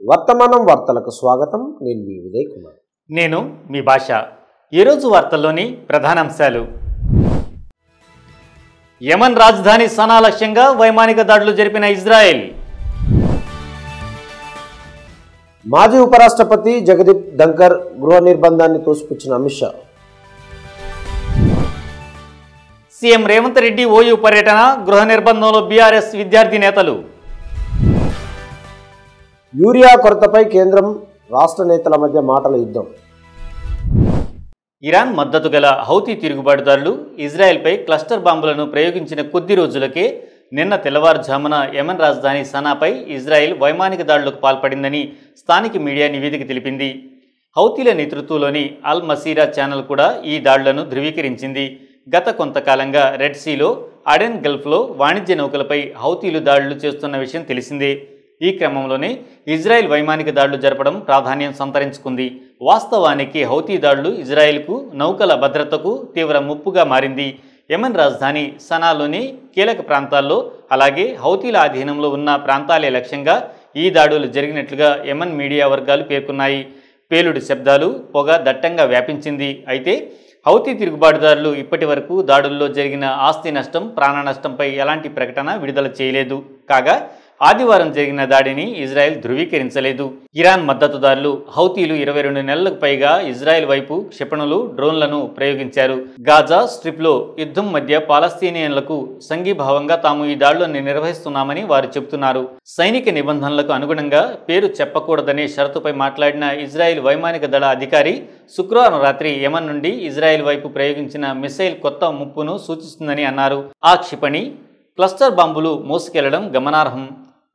వర్తమానం వార్తలకు స్వాగతం. నేను మీ ఉదయ్ కుమార్. నేను మీ భాష. ఈరోజు వార్తల్లోని ప్రధానాంశాలు: యెమెన్ రాజధాని సనా లక్ష్యంగా వైమానిక దాడులు జరిపిన ఇజ్రాయెల్. మాజీ ఉపరాష్ట్రపతి జగదీప్ ధంకర్ గృహ నిర్బంధాన్ని తోసిపుచ్చిన అమిత్ షా. సీఎం రేవంత్ రెడ్డి ఓయూ పర్యటన, గృహ నిర్బంధంలో బీఆర్ఎస్ విద్యార్థి నేతలు. యూరియా కొరతపై కేంద్రం రాష్ట్ర నేతల మధ్య మాటల యుద్ధం. ఇరాన్ మద్దతు గల హౌతీ తిరుగుబాటుదారులు ఇజ్రాయెల్పై క్లస్టర్ బాంబులను ప్రయోగించిన కొద్ది రోజులకే నిన్న తెల్లవారుజామున యెమెన్ రాజధాని సనాపై ఇజ్రాయెల్ వైమానిక దాడులకు పాల్పడిందని స్థానిక మీడియా నివేదిక తెలిపింది. హౌతీల నేతృత్వంలోని అల్ మసీరా ఛానల్ కూడా ఈ దాడులను ధృవీకరించింది. గత కొంతకాలంగా రెడ్ సీలో, అడెన్ గల్ఫ్లో వాణిజ్య నౌకలపై హౌతీలు దాడులు చేస్తున్న విషయం తెలిసిందే. ఈ క్రమంలోనే ఇజ్రాయెల్ వైమానిక దాడులు జరపడం ప్రాధాన్యం సంతరించుకుంది. వాస్తవానికి హౌతీ దాడులు ఇజ్రాయెల్కు నౌకల భద్రతకు తీవ్ర ముప్పుగా మారింది. యెమెన్ రాజధాని సనాలోని కీలక ప్రాంతాల్లో, అలాగే హౌతీల ఆధీనంలో ఉన్న ప్రాంతాలే లక్ష్యంగా ఈ దాడులు జరిగినట్లుగా యెమెన్ మీడియా వర్గాలు పేర్కొన్నాయి. పేలుడు శబ్దాలు, పొగ దట్టంగా వ్యాపించింది. అయితే హౌతీ తిరుగుబాటుదారులు ఇప్పటి వరకు దాడుల్లో జరిగిన ఆస్తి నష్టం, ప్రాణ నష్టంపై ఎలాంటి ప్రకటన విడుదల చేయలేదు. కాగా ఆదివారం జరిగిన దాడిని ఇజ్రాయెల్ ధృవీకరించలేదు. ఇరాన్ మద్దతుదారులు హౌతీలు 22 నెలలకు పైగా ఇజ్రాయెల్ వైపు క్షిపణులు, డ్రోన్లను ప్రయోగించారు. గాజా స్ట్రిప్లో యుద్ధం మధ్య పాలస్తీనియన్లకు సంఘీభావంగా తాము ఈ దాడులను నిర్వహిస్తున్నామని వారు చెబుతున్నారు. సైనిక నిబంధనలకు అనుగుణంగా పేరు చెప్పకూడదనే షరతుపై మాట్లాడిన ఇజ్రాయెల్ వైమానిక దళ అధికారి శుక్రవారం రాత్రి యెమెన్ నుండి ఇజ్రాయెల్ వైపు ప్రయోగించిన మిసైల్ కొత్త ముప్పును సూచిస్తుందని అన్నారు. ఆ క్షిపణి క్లస్టర్ బాంబులు మోసుకెళ్లడం గమనార్హం.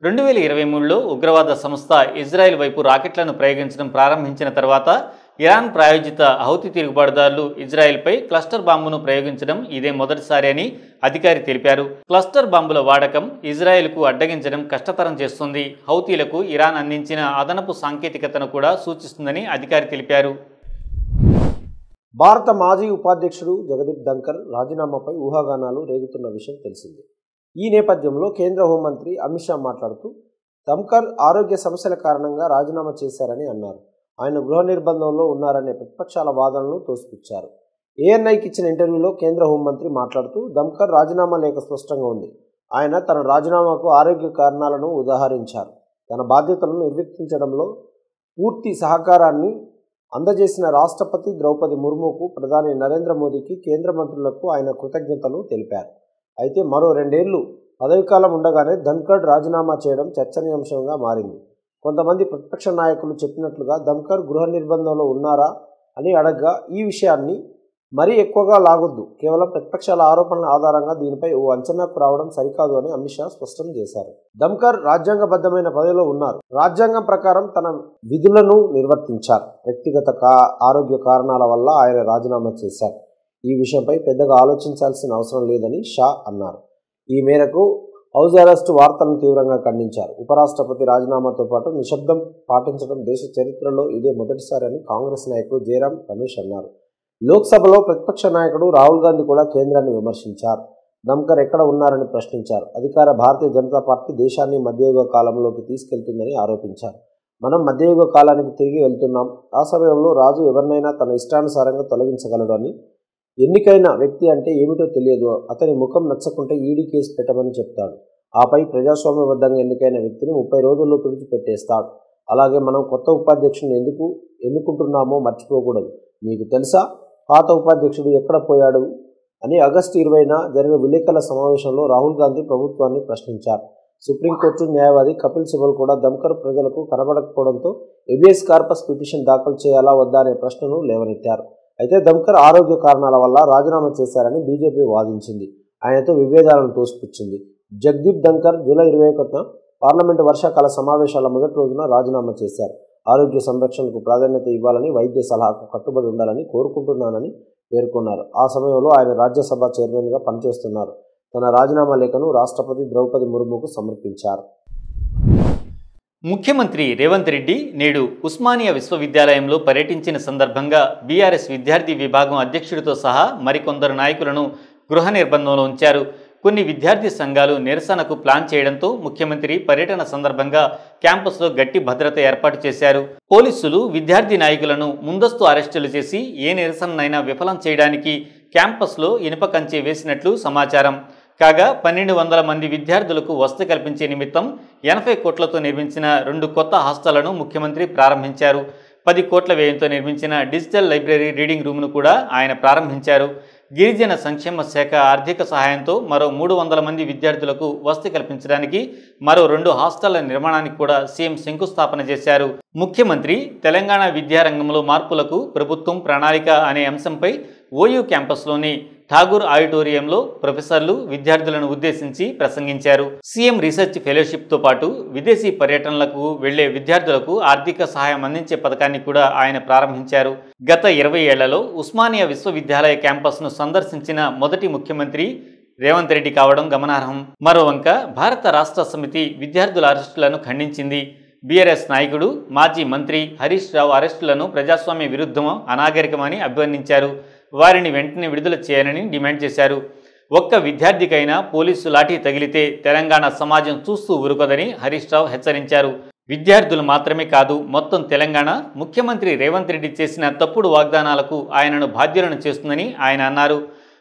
2023లో ఉగ్రవాద సంస్థ ఇజ్రాయెల్ వైపు రాకెట్లను ప్రయోగించడం ప్రారంభించిన తర్వాత ఇరాన్ ప్రాయోజిత హౌతీ తిరుగుబాటుదారులు ఇజ్రాయెల్పై క్లస్టర్ బాంబును ప్రయోగించడం ఇదే మొదటిసారి అని అధికారి తెలిపారు. క్లస్టర్ బాంబుల వాడకం ఇజ్రాయెల్కు అడ్డగించడం కష్టతరం చేస్తుంది. హౌతీలకు ఇరాన్ అందించిన అదనపు సాంకేతికతను కూడా సూచిస్తుందని అధికారి తెలిపారు. భారత మాజీ ఉపాధ్యక్షుడు జగదీప్ ధంకర్ రాజీనామాపై ఊహాగానాలు రేగుతున్న విషయం తెలిసిందే. ఈ నేపథ్యంలో కేంద్ర హోంమంత్రి అమిత్ షా మాట్లాడుతూ ధంకర్ ఆరోగ్య సమస్యల కారణంగా రాజీనామా చేశారని అన్నారు. ఆయన గృహ నిర్బంధంలో ఉన్నారనే ప్రతిపక్షాల వాదనలను తోసిపుచ్చారు. ఏఎన్ఐకి ఇచ్చిన ఇంటర్వ్యూలో కేంద్ర హోంమంత్రి మాట్లాడుతూ ధంకర్ రాజీనామా లేఖ స్పష్టంగా ఉంది. ఆయన తన రాజీనామాకు ఆరోగ్య కారణాలను ఉదాహరించారు. తన బాధ్యతలను నిర్వర్తించడంలో పూర్తి సహకారాన్ని అందజేసిన రాష్ట్రపతి ద్రౌపది ముర్ముకు, ప్రధాని నరేంద్ర మోదీకి, కేంద్ర మంత్రులకు ఆయన కృతజ్ఞతలు తెలిపారు. అయితే మరో 2 ఏళ్లు పదవీకాలం ఉండగానే ధన్కర్ రాజీనామా చేయడం చర్చనీయాంశంగా మారింది. కొంతమంది ప్రతిపక్ష నాయకులు చెప్పినట్లుగా ధన్కర్ గృహ నిర్బంధంలో ఉన్నారా అని అడగ్గా ఈ విషయాన్ని మరీ ఎక్కువగా లాగొద్దు, కేవలం ప్రతిపక్షాల ఆరోపణల ఆధారంగా దీనిపై ఓ అంచనాకు రావడం సరికాదు అని అమిత్ షా స్పష్టం చేశారు. ధన్కర్ రాజ్యాంగబద్ధమైన పదవిలో ఉన్నారు. రాజ్యాంగం ప్రకారం తన విధులను నిర్వర్తించారు. వ్యక్తిగత ఆరోగ్య కారణాల వల్ల ఆయన రాజీనామా చేశారు. ఈ విషయంపై పెద్దగా ఆలోచించాల్సిన అవసరం లేదని షా అన్నారు. ఈ మేరకు హౌస్ అరెస్ట్ వార్తలను తీవ్రంగా ఖండించారు. ఉపరాష్ట్రపతి రాజీనామాతో పాటు నిశ్శబ్దం పాటించడం దేశ చరిత్రలో ఇదే మొదటిసారి అని కాంగ్రెస్ నాయకుడు జయరాం రమేష్ అన్నారు. లోక్సభలో ప్రతిపక్ష నాయకుడు రాహుల్ గాంధీ కూడా కేంద్రాన్ని విమర్శించారు. ధన్కర్ ఎక్కడ ఉన్నారని ప్రశ్నించారు. అధికార భారతీయ జనతా పార్టీ దేశాన్ని మధ్యయుగ కాలంలోకి తీసుకెళ్తుందని ఆరోపించారు. మనం మధ్యయుగ కాలానికి తిరిగి వెళ్తున్నాం. ఆ సమయంలో రాజు ఎవరినైనా తన ఇష్టానుసారంగా తొలగించగలడు అని, ఎన్నికైన వ్యక్తి అంటే ఏమిటో తెలియదు, అతని ముఖం నచ్చకుంటే ఈడీ కేసు పెట్టమని చెప్తాడు. ఆపై ప్రజాస్వామ్యబద్ధంగా ఎన్నికైన వ్యక్తిని 30 రోజుల్లో తుడిచిపెట్టేస్తాడు. అలాగే మనం కొత్త ఉపాధ్యక్షుని ఎందుకు ఎన్నుకుంటున్నామో మర్చిపోకూడదు. మీకు తెలుసా పాత ఉపాధ్యక్షుడు ఎక్కడ పోయాడు అని ఆగస్టు 20న జరిగిన విలేకరుల సమావేశంలో రాహుల్ గాంధీ ప్రభుత్వాన్ని ప్రశ్నించారు. సుప్రీంకోర్టు న్యాయవాది కపిల్ సిబల్ కూడా ధన్కర్ ప్రజలకు కనబడకపోవడంతో హెబియస్ కార్పస్ పిటిషన్ దాఖలు చేయాలా వద్దా అనే ప్రశ్నను లేవనెత్తారు. అయితే ధన్కర్ ఆరోగ్య కారణాల వల్ల రాజీనామా చేశారని బీజేపీ వాదించింది. ఆయనతో విభేదాలను తోసిపుచ్చింది. జగదీప్ ధన్కర్ జూలై 21న పార్లమెంటు వర్షాకాల సమావేశాల మొదటి రోజున రాజీనామా చేశారు. ఆరోగ్య సంరక్షణకు ప్రాధాన్యత ఇవ్వాలని, వైద్య సలహాకు కట్టుబడి ఉండాలని కోరుకుంటున్నానని పేర్కొన్నారు. ఆ సమయంలో ఆయన రాజ్యసభ చైర్మన్గా పనిచేస్తున్నారు. తన రాజీనామా లేఖను రాష్ట్రపతి ద్రౌపది ముర్ముకు సమర్పించారు. ముఖ్యమంత్రి రేవంత్ రెడ్డి నేడు ఉస్మానియా విశ్వవిద్యాలయంలో పర్యటించిన సందర్భంగా బీఆర్ఎస్ విద్యార్థి విభాగం అధ్యక్షుడితో సహా మరికొందరు నాయకులను గృహ నిర్బంధంలో ఉంచారు. కొన్ని విద్యార్థి సంఘాలు నిరసనకు ప్లాన్ చేయడంతో ముఖ్యమంత్రి పర్యటన సందర్భంగా క్యాంపస్లో గట్టి భద్రత ఏర్పాటు చేశారు. పోలీసులు విద్యార్థి నాయకులను ముందస్తు అరెస్టులు చేసి ఏ నిరసననైనా విఫలం చేయడానికి క్యాంపస్లో ఇనుప కంచె వేసినట్లు సమాచారం. కాగా 1200 మంది విద్యార్థులకు వసతి కల్పించే నిమిత్తం 80 కోట్లతో నిర్మించిన 2 కొత్త హాస్టళ్లను ముఖ్యమంత్రి ప్రారంభించారు. 10 కోట్ల వ్యయంతో నిర్మించిన డిజిటల్ లైబ్రరీ రీడింగ్ రూమ్ను కూడా ఆయన ప్రారంభించారు. గిరిజన సంక్షేమ శాఖ ఆర్థిక సహాయంతో మరో 300 మంది విద్యార్థులకు వసతి కల్పించడానికి మరో 2 హాస్టళ్ల నిర్మాణానికి కూడా సీఎం శంకుస్థాపన చేశారు. ముఖ్యమంత్రి తెలంగాణ విద్యారంగంలో మార్పులకు ప్రభుత్వం ప్రణాళిక అనే అంశంపై ఓయూ క్యాంపస్లోని ఠాగూర్ ఆడిటోరియంలో ప్రొఫెసర్లు విద్యార్థులను ఉద్దేశించి ప్రసంగించారు. సీఎం రీసెర్చ్ ఫెలోషిప్తో పాటు విదేశీ పర్యటనలకు వెళ్లే విద్యార్థులకు ఆర్థిక సహాయం అందించే పథకాన్ని కూడా ఆయన ప్రారంభించారు. గత 20 ఏళ్లలో ఉస్మానియా విశ్వవిద్యాలయ క్యాంపస్ను సందర్శించిన మొదటి ముఖ్యమంత్రి రేవంత్ రెడ్డి కావడం గమనార్హం. మరోవంక భారత రాష్ట్ర సమితి విద్యార్థుల అరెస్టులను ఖండించింది. బీఆర్ఎస్ నాయకుడు మాజీ మంత్రి హరీష్ రావు అరెస్టులను ప్రజాస్వామ్య విరుద్ధం, అనాగరికమని అభివర్ణించారు. వారిని వెంటనే విడుదల చేయాలని డిమాండ్ చేశారు. ఒక్క విద్యార్థికైనా పోలీసు లాఠీ తగిలితే తెలంగాణ సమాజం చూస్తూ ఊరుకోదని హరీష్ రావు హెచ్చరించారు. విద్యార్థులు మాత్రమే కాదు, మొత్తం తెలంగాణ ముఖ్యమంత్రి రేవంత్ రెడ్డి చేసిన తప్పుడు వాగ్దానాలకు ఆయనను బాధ్యులను చేస్తుందని ఆయన అన్నారు.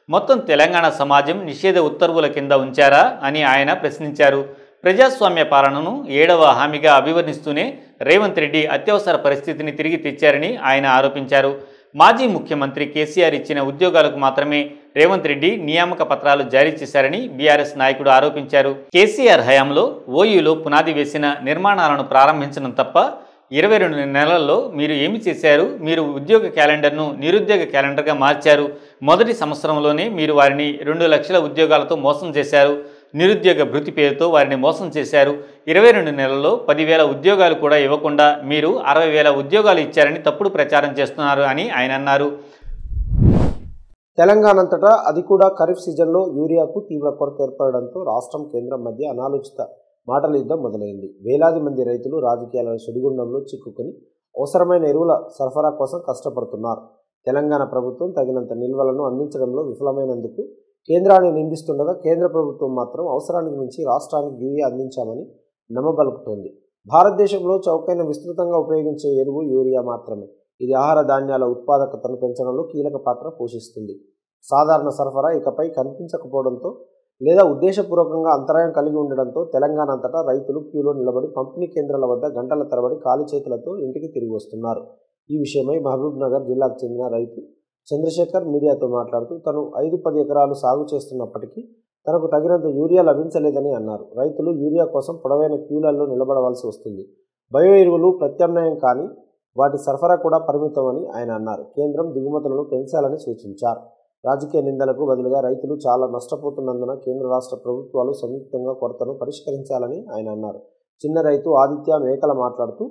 మొత్తం తెలంగాణ సమాజం నిషేధ ఉత్తర్వుల కింద ఉంచారా అని ఆయన ప్రశ్నించారు. ప్రజాస్వామ్య పాలనను 7వ హామీగా అభివర్ణిస్తూనే రేవంత్ రెడ్డి అత్యవసర పరిస్థితిని తిరిగి తెచ్చారని ఆయన ఆరోపించారు. మాజీ ముఖ్యమంత్రి కేసీఆర్ ఇచ్చిన ఉద్యోగాలకు మాత్రమే రేవంత్ రెడ్డి నియామక పత్రాలు జారీ చేశారని బీఆర్ఎస్ నాయకుడు ఆరోపించారు. కేసీఆర్ హయాంలో ఓయూలో పునాది వేసిన నిర్మాణాలను ప్రారంభించడం తప్ప 22 నెలల్లో మీరు ఏమి చేశారు? మీరు ఉద్యోగ క్యాలెండర్ను నిరుద్యోగ క్యాలెండర్గా మార్చారు. మొదటి సంవత్సరంలోనే మీరు వారిని 2 లక్షల ఉద్యోగాలతో మోసం చేశారు. నిరుద్యోగ భృతి పేరుతో వారిని మోసం చేశారు. 22 నెలల్లో 10,000 ఉద్యోగాలు కూడా ఇవ్వకుండా మీరు 60,000 ఉద్యోగాలు ఇచ్చారని తప్పుడు ప్రచారం చేస్తున్నారు అని ఆయన అన్నారు. తెలంగాణ అంతటా అది కూడా ఖరీఫ్ సీజన్లో యూరియాకు తీవ్ర కొరత ఏర్పడడంతో రాష్ట్రం కేంద్రం మధ్య అనాలోచిత మాటల యుద్ధం మొదలైంది. వేలాది మంది రైతులు రాజకీయాల సుడిగుండంలో చిక్కుకుని అవసరమైన ఎరువుల సరఫరా కోసం కష్టపడుతున్నారు. తెలంగాణ ప్రభుత్వం తగినంత నిల్వలను అందించడంలో విఫలమైనందుకు కేంద్రాన్ని నిందిస్తుండగా కేంద్ర ప్రభుత్వం మాత్రం అవసరానికి మించి రాష్ట్రానికి యూరియా అందించామని నమ్మబలుకుతోంది. భారతదేశంలో చౌకైన విస్తృతంగా ఉపయోగించే ఎరువు యూరియా మాత్రమే. ఇది ఆహార ధాన్యాల ఉత్పాదకతను పెంచడంలో కీలక పాత్ర పోషిస్తుంది. సాధారణ సరఫరా ఇకపై కనిపించకపోవడంతో లేదా ఉద్దేశపూర్వకంగా అంతరాయం కలిగి ఉండడంతో తెలంగాణ అంతటా రైతులు క్యూలో నిలబడి పంపిణీ కేంద్రాల వద్ద గంటల తరబడి ఖాళీ చేతులతో ఇంటికి తిరిగి వస్తున్నారు. ఈ విషయమై మహబూబ్ నగర్ జిల్లాకు చెందిన రైతు చంద్రశేఖర్ మీడియాతో మాట్లాడుతూ తను 5-10 ఎకరాలు సాగు చేస్తున్నప్పటికీ తనకు తగినంత యూరియా లభించలేదని అన్నారు. రైతులు యూరియా కోసం పొడవైన క్యూలలో నిలబడవలసి వస్తుంది. బయో ఎరువులు ప్రత్యామ్నాయం కానీ వాటి సరఫరా కూడా పరిమితమని ఆయన అన్నారు. కేంద్రం దిగుమతులను పెంచాలని సూచించారు. రాజకీయ నిందలకు బదులుగా రైతులు చాలా నష్టపోతున్నందున కేంద్ర రాష్ట్ర ప్రభుత్వాలు సంయుక్తంగా కొరతను పరిష్కరించాలని ఆయన అన్నారు. చిన్న రైతు ఆదిత్య మేకల మాట్లాడుతూ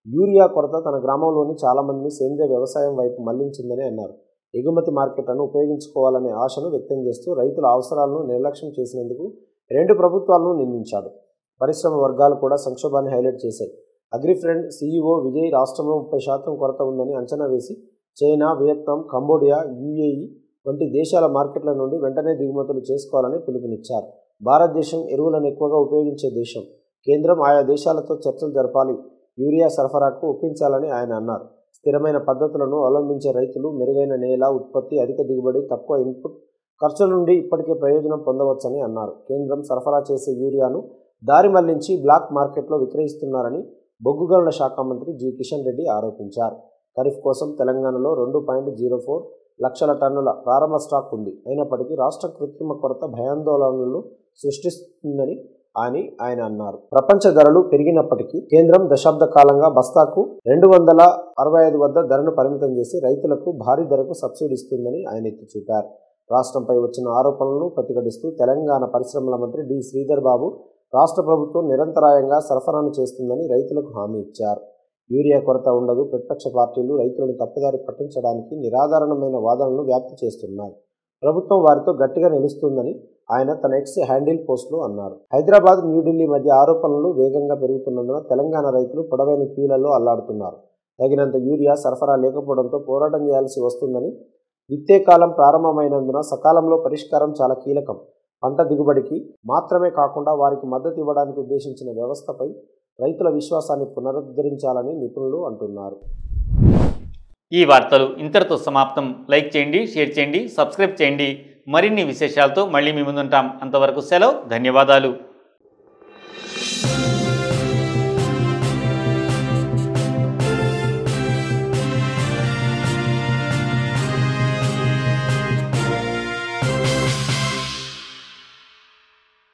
యూరియా కొరత తన గ్రామంలోని చాలామందిని సేంద్రియ వ్యవసాయం వైపు మళ్లించిందని అన్నారు. ఎగుమతి మార్కెట్లను ఉపయోగించుకోవాలనే ఆశను వ్యక్తం చేస్తూ రైతుల అవసరాలను నిర్లక్ష్యం చేసినందుకు 2 ప్రభుత్వాలను నిందించాడు. పరిశ్రమ వర్గాలు కూడా సంక్షోభాన్ని హైలైట్ చేశాయి. అగ్రిఫ్రెండ్ సీఈఓ విజయ్ రాష్ట్రంలో 30% కొరత ఉందని అంచనా వేసి చైనా, వియత్నాం, కంబోడియా, యుఏఈ వంటి దేశాల మార్కెట్ల నుండి వెంటనే దిగుమతులు చేసుకోవాలని పిలుపునిచ్చారు. భారతదేశం ఎరువులను ఎక్కువగా ఉపయోగించే దేశం. కేంద్రం ఆయా దేశాలతో చర్చలు జరపాలి, యూరియా సరఫరాకు ఒప్పించాలని ఆయన అన్నారు. స్థిరమైన పద్ధతులను అవలంబించే రైతులు మెరుగైన నేల ఉత్పత్తి, అధిక దిగుబడి, తక్కువ ఇన్పుట్ ఖర్చుల నుండి ఇప్పటికే ప్రయోజనం పొందవచ్చని అన్నారు. కేంద్రం సరఫరా చేసే యూరియాను దారి మళ్లించి బ్లాక్ మార్కెట్లో విక్రయిస్తున్నారని బొగ్గు గనుల శాఖ మంత్రి జి కిషన్ రెడ్డి ఆరోపించారు. ఖరీఫ్ కోసం తెలంగాణలో 2.04 లక్షల టన్నుల ప్రారంభ స్టాక్ ఉంది. అయినప్పటికీ రాష్ట్ర కృత్రిమ కొరత భయాందోళనలు సృష్టిస్తుందని ఆయన అన్నారు. ప్రపంచ ధరలు పెరిగినప్పటికీ కేంద్రం దశాబ్ద కాలంగా బస్తాకు 265 వద్ద ధరను పరిమితం చేసి రైతులకు భారీ ధరకు సబ్సిడీ ఇస్తుందని ఆయన ఎత్తి చూపారు. రాష్ట్రంపై వచ్చిన ఆరోపణలను ప్రతిఘటిస్తూ తెలంగాణ పరిశ్రమల మంత్రి డి శ్రీధర్ బాబు రాష్ట్ర ప్రభుత్వం నిరంతరాయంగా సరఫరాను చేస్తుందని రైతులకు హామీ ఇచ్చారు. యూరియా కొరత ఉండదు. ప్రతిపక్ష పార్టీలు రైతులను తప్పుదారి పట్టించడానికి నిరాధారణమైన వాదనలను వ్యాప్తి చేస్తున్నాయి. ప్రభుత్వం వారితో గట్టిగా నిలుస్తుందని ఆయన తన ఎక్స్ హ్యాండిల్ పోస్టులో అన్నారు. హైదరాబాద్, న్యూఢిల్లీ మధ్య ఆరోపణలు వేగంగా పెరుగుతున్నందున తెలంగాణ రైతులు పొడవైన క్యూలలో అల్లాడుతున్నారు. తగినంత యూరియా సరఫరా లేకపోవడంతో పోరాటం చేయాల్సి వస్తుందని, విత్తే కాలం ప్రారంభమైనందున సకాలంలో పరిష్కారం చాలా కీలకం. పంట దిగుబడికి మాత్రమే కాకుండా వారికి మద్దతు ఇవ్వడానికి ఉద్దేశించిన వ్యవస్థపై రైతుల విశ్వాసాన్ని పునరుద్ధరించాలని నిపుణులు అంటున్నారు. ఈ వార్తలు ఇంతటితో సమాప్తం. లైక్ చేయండి, షేర్ చేయండి, సబ్స్క్రైబ్ చేయండి. మరిన్ని విశేషాలతో మళ్ళీ మీ ముందుంటాం. అంతవరకు సెలవు. ధన్యవాదాలు.